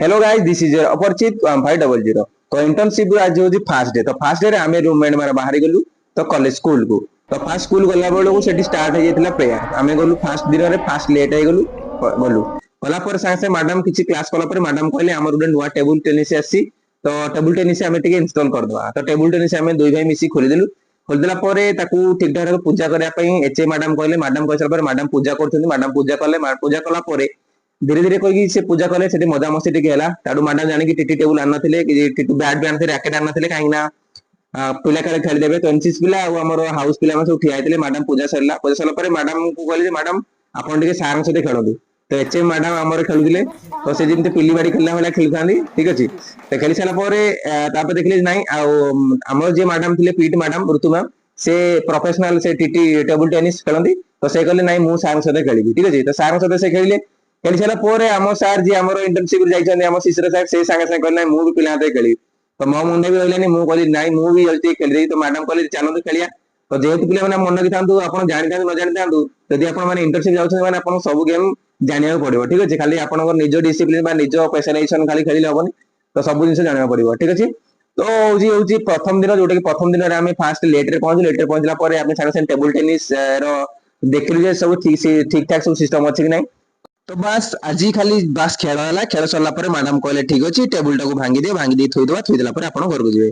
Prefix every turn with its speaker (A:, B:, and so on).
A: Hello guys, this is your अपरिचित 1500। तो internship आज हूँ फास्ट डे। तो फास्ट डे आम रूममेट मैंने बाहर गलु तो कॉलेज स्कूल को। तो फास्ट स्कूल गला बेलू से स्टार्ट हो जाता प्रेयर। आम गलु फास्ट दिन में फास्ट लेट हो गलु गलु गला सागे सागे मैडम किसी क्लास कला मैडम कहले आम गोटे नुआ टेबुल टेनिस आसी। तो टेबुल टेनिस आम टे इनस्टल करदे। तो टेबुल टेनिस आम दुई भाई मिसी खोलीदेलु। खोलीदेला ठीक ठाक पूजा करने एचए मैडम कहले। मैडम कह सारा मैडम पूजा कर मैडम पूजा कले। पूजा कला धीरे धीरे कही से पूजा कले से मजामस्ती टी है। मैडम जानी टीटी टेबुल आन टीटी बैट भी आनी राकेट आन कहीं पिला काले खेलीदे। तो एनसीसी पिला आमर हाउस पिला सब ठिया होते। मैडम पूजा सरला। पूजा सरला मैडम को कहली मैडम आपड़ सार सहित खेलु। तो एच मैडम आमर खेलुले। तो से जमी पिली बाड़ी खेलना भाई खेलता। ठीक अच्छे। तो खेली सारापर देखिए ना आमर जी मैडम थे पीटी मैडम ऋतु मैम से प्रोफेशनल से टीटी टेबुल टेनिस खेलती। तो से कहले ना मुझे सार सहित खेली। ठीक अच्छे। तो सार सहित से खेलिले। खेली सारा आम सार जी आम इंटर्नशिप जाम शिशिर सार से सांगे सांगे कहले मुझे भी पिला खेली। तो मो मुंडे भी रही मुझे ना मुझे खेली। तो मैडम कहली चलते खेलिया। तो जेहतु पिला मन रखी था आप जानी था न जानी था जदि आप इंटर्नशिप जाऊँ सब गेम जाना पड़ो। ठीक अच्छे। खाली आप निज डिसिप्लिन निज स्पेशलाइजेशन खाली खेल हेनी। तो सब जिन जाना पड़ो। ठीक अच्छे। तो हूँ प्रथम दिन जोटा कि प्रथम दिन में फास्ट लेट्रे पहुंचू। लेट्रे पहुंचला सागे सागे टेबुल टेनिस देखिलु सब ठीक ठाक सब सिस्टम अच्छे कि नहीं। तो बस आज खाली बस खेल है। खेल सरला मैडम कहले ठीक अच्छे टेबुल टाक भांगी दे भांगी थोईदेवा थोईदेला आप घर को जाए।